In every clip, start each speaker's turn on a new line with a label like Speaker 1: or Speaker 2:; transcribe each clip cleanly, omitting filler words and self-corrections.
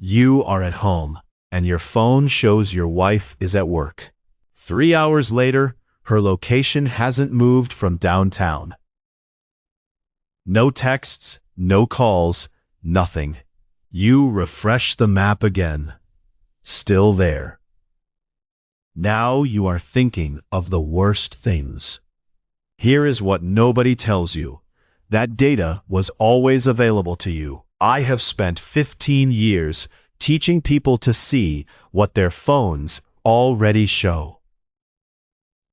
Speaker 1: You are at home, and your phone shows your wife is at work. 3 hours later, her location hasn't moved from downtown. No texts, no calls, nothing. You refresh the map again. Still there. Now you are thinking of the worst things. Here is what nobody tells you. That data was always available to you. I have spent 15 years teaching people to see what their phones already show.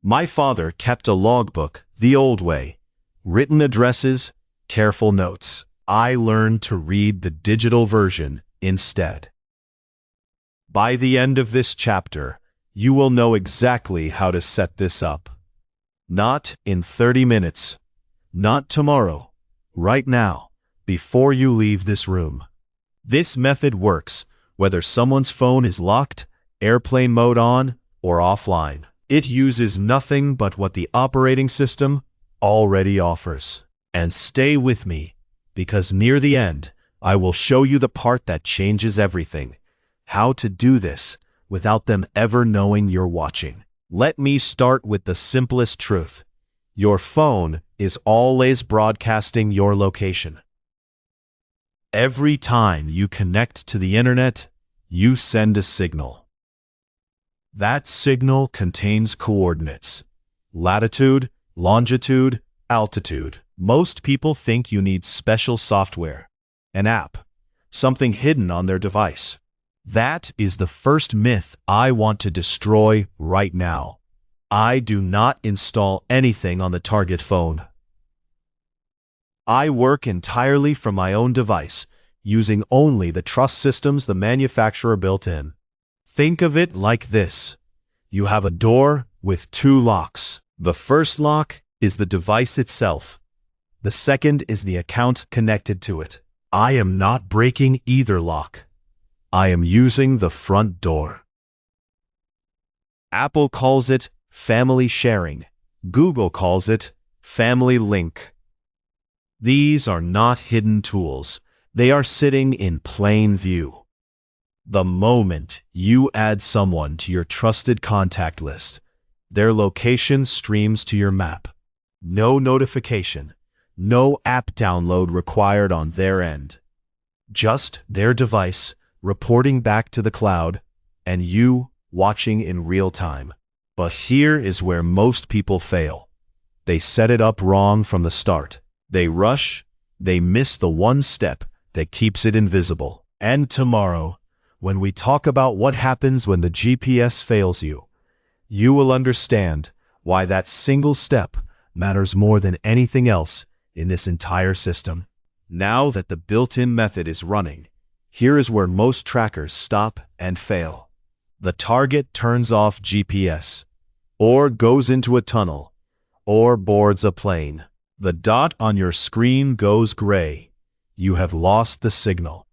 Speaker 1: My father kept a logbook the old way. Written addresses, careful notes. I learned to read the digital version instead. By the end of this chapter, you will know exactly how to set this up. Not in 30 minutes. Not tomorrow. Right now, before you leave this room. This method works whether someone's phone is locked, airplane mode on, or offline. It uses nothing but what the operating system already offers. And stay with me, because near the end, I will show you the part that changes everything. How to do this without them ever knowing you're watching. Let me start with the simplest truth. Your phone is always broadcasting your location. Every time you connect to the internet, you send a signal. That signal contains coordinates: latitude, longitude, altitude. Most people think you need special software, an app, something hidden on their device. That is the first myth I want to destroy right now. I do not install anything on the target phone. I work entirely from my own device, using only the trust systems the manufacturer built in. Think of it like this. You have a door with 2 locks. The first lock is the device itself. The second is the account connected to it. I am not breaking either lock. I am using the front door. Apple calls it family sharing. Google calls it family link. These are not hidden tools. They are sitting in plain view. The moment you add someone to your trusted contact list, their location streams to your map. No notification, no app download required on their end. Just their device reporting back to the cloud, and you watching in real time. But here is where most people fail. They set it up wrong from the start. They rush, they miss the one step that keeps it invisible. And tomorrow, when we talk about what happens when the GPS fails you, you will understand why that single step matters more than anything else in this entire system. Now that the built-in method is running, here is where most trackers stop and fail. The target turns off GPS, or goes into a tunnel, or boards a plane. The dot on your screen goes gray. You have lost the signal.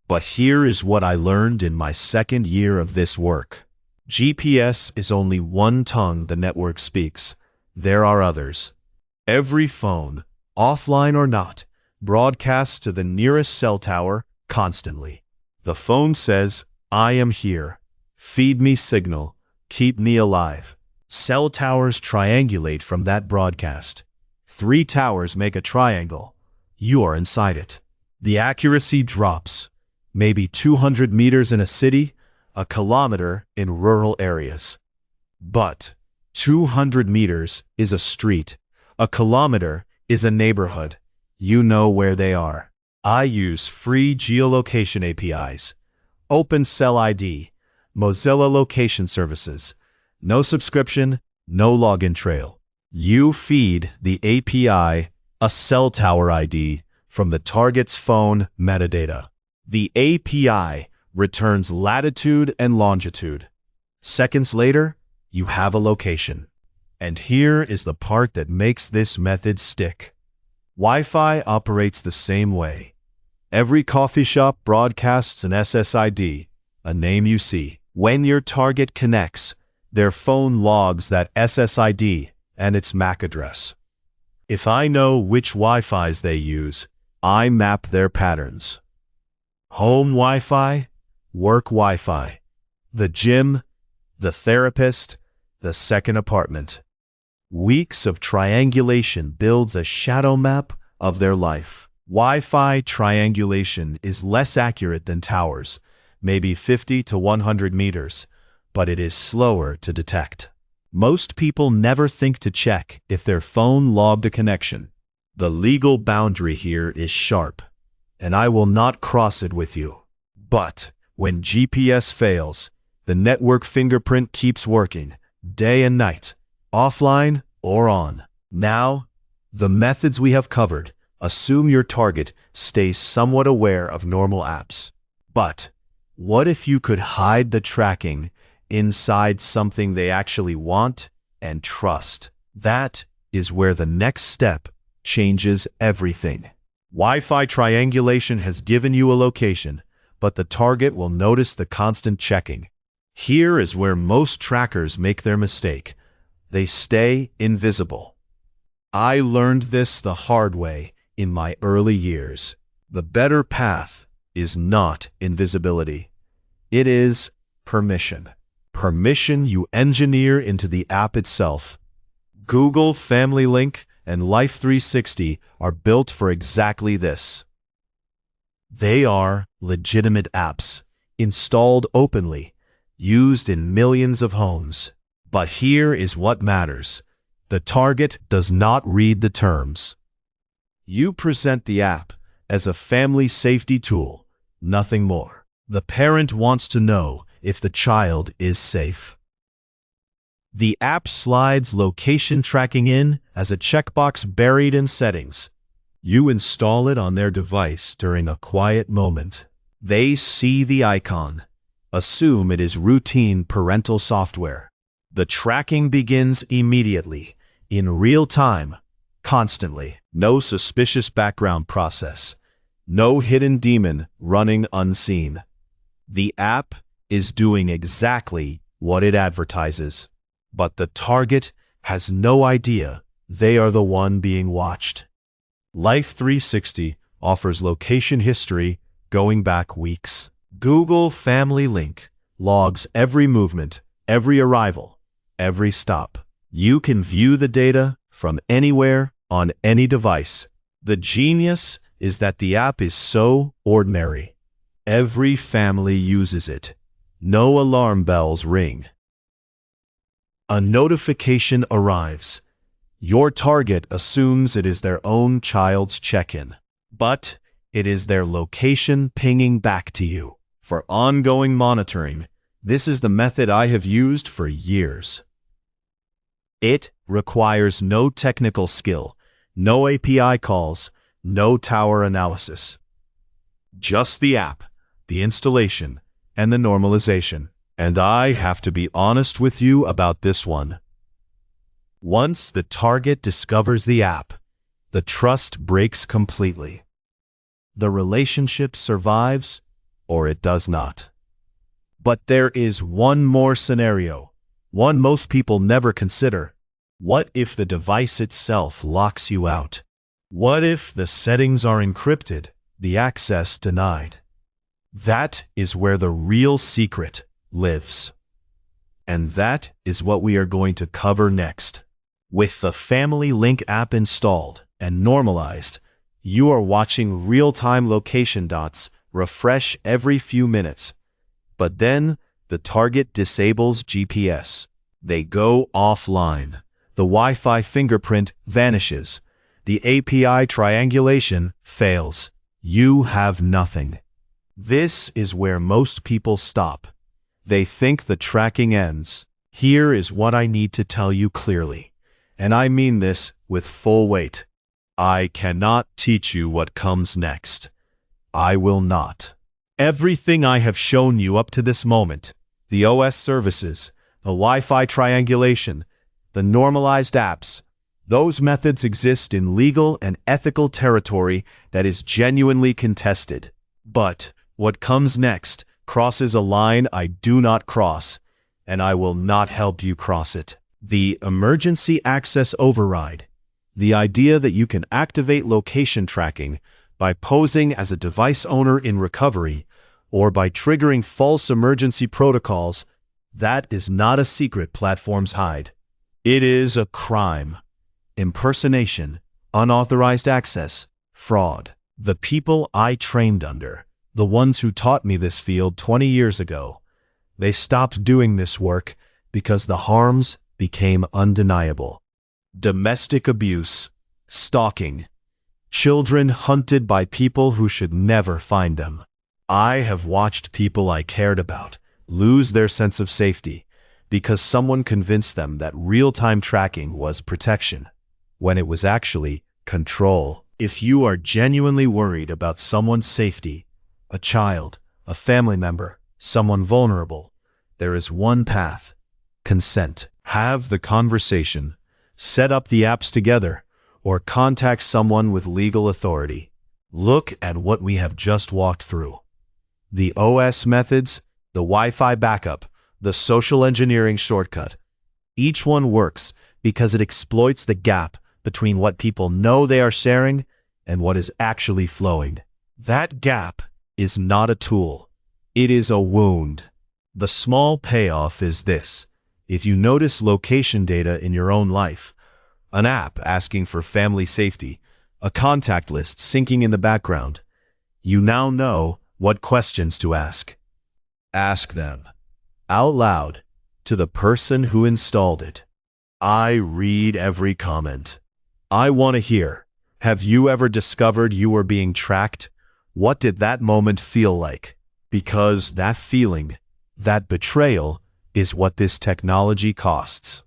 Speaker 1: But here is what I learned in my 2nd year of this work. GPS is only one tongue the network speaks. There are others. Every phone, offline or not, broadcasts to the nearest cell tower constantly. The phone says, I am here. Feed me signal. Keep me alive. Cell towers triangulate from that broadcast. 3 towers make a triangle. You are inside it. The accuracy drops. Maybe 200 meters in a city, a kilometer in rural areas. But 200 meters is a street. A kilometer is a neighborhood. You know where they are. I use free geolocation APIs, OpenCell ID, Mozilla Location Services. No subscription, no login trail. You feed the API a cell tower ID from the target's phone metadata. The API returns latitude and longitude. Seconds later, you have a location. And here is the part that makes this method stick. Wi-Fi operates the same way. Every coffee shop broadcasts an SSID, a name you see. When your target connects, their phone logs that SSID and its MAC address. If I know which Wi-Fis they use, I map their patterns. Home Wi-Fi, work Wi-Fi, the gym, the therapist, the second apartment. Weeks of triangulation builds a shadow map of their life. Wi-Fi triangulation is less accurate than towers, maybe 50 to 100 meters, but it is slower to detect. Most people never think to check if their phone logged a connection. The legal boundary here is sharp, and I will not cross it with you. But when GPS fails, the network fingerprint keeps working, day and night, offline or on. Now, the methods we have covered assume your target stays somewhat aware of normal apps. But what if you could hide the tracking inside something they actually want and trust? That is where the next step changes everything. Wi-Fi triangulation has given you a location, but the target will notice the constant checking. Here is where most trackers make their mistake. They stay invisible. I learned this the hard way in my early years. The better path is not invisibility. It is permission. Permission you engineer into the app itself. Google, Family Link, and Life 360 are built for exactly this. They are legitimate apps, installed openly, used in millions of homes. But here is what matters. The target does not read the terms. You present the app as a family safety tool, nothing more. The parent wants to know if the child is safe. The app slides location tracking in as a checkbox buried in settings. You install it on their device during a quiet moment. They see the icon. Assume it is routine parental software. The tracking begins immediately, in real time, constantly. No suspicious background process. No hidden demon running unseen. The app is doing exactly what it advertises. But the target has no idea they are the one being watched. Life 360 offers location history going back weeks. Google Family Link logs every movement, every arrival, every stop. You can view the data from anywhere on any device. The genius is that the app is so ordinary. Every family uses it. No alarm bells ring. A notification arrives. Your target assumes it is their own child's check-in, but it is their location pinging back to you. For ongoing monitoring, this is the method I have used for years. It requires no technical skill, no API calls, no tower analysis. Just the app, the installation, and the normalization. And I have to be honest with you about this one. Once the target discovers the app, the trust breaks completely. The relationship survives, or it does not. But there is one more scenario, one most people never consider. What if the device itself locks you out? What if the settings are encrypted, the access denied? That is where the real secret lives. And that is what we are going to cover next. With the Family Link app installed and normalized, you are watching real-time location dots refresh every few minutes. But then the target disables GPS. They go offline. The Wi-Fi fingerprint vanishes. The API triangulation fails. You have nothing. This is where most people stop. They think the tracking ends. Here is what I need to tell you clearly, and I mean this with full weight. I cannot teach you what comes next. I will not. Everything I have shown you up to this moment, the OS services, the Wi-Fi triangulation, the normalized apps, those methods exist in legal and ethical territory that is genuinely contested. But what comes next crosses a line I do not cross, and I will not help you cross it. The emergency access override, the idea that you can activate location tracking by posing as a device owner in recovery or by triggering false emergency protocols, that is not a secret platforms hide. It is a crime. Impersonation, unauthorized access, fraud. The people I trained under, the ones who taught me this field 20 years ago, they stopped doing this work because the harms became undeniable. Domestic abuse, stalking, children hunted by people who should never find them. I have watched people I cared about lose their sense of safety because someone convinced them that real-time tracking was protection, when it was actually control. If you are genuinely worried about someone's safety, a child, a family member, someone vulnerable, there is one path: consent. Have the conversation, set up the apps together, or contact someone with legal authority. Look at what we have just walked through. The OS methods, the Wi-Fi backup, the social engineering shortcut. Each one works because it exploits the gap between what people know they are sharing and what is actually flowing. That gap is not a tool. It is a wound. The small payoff is this: if you notice location data in your own life, an app asking for family safety, a contact list syncing in the background, you now know what questions to ask. Ask them, out loud, to the person who installed it. I read every comment. I want to hear, have you ever discovered you were being tracked? What did that moment feel like? Because that feeling, that betrayal, is what this technology costs.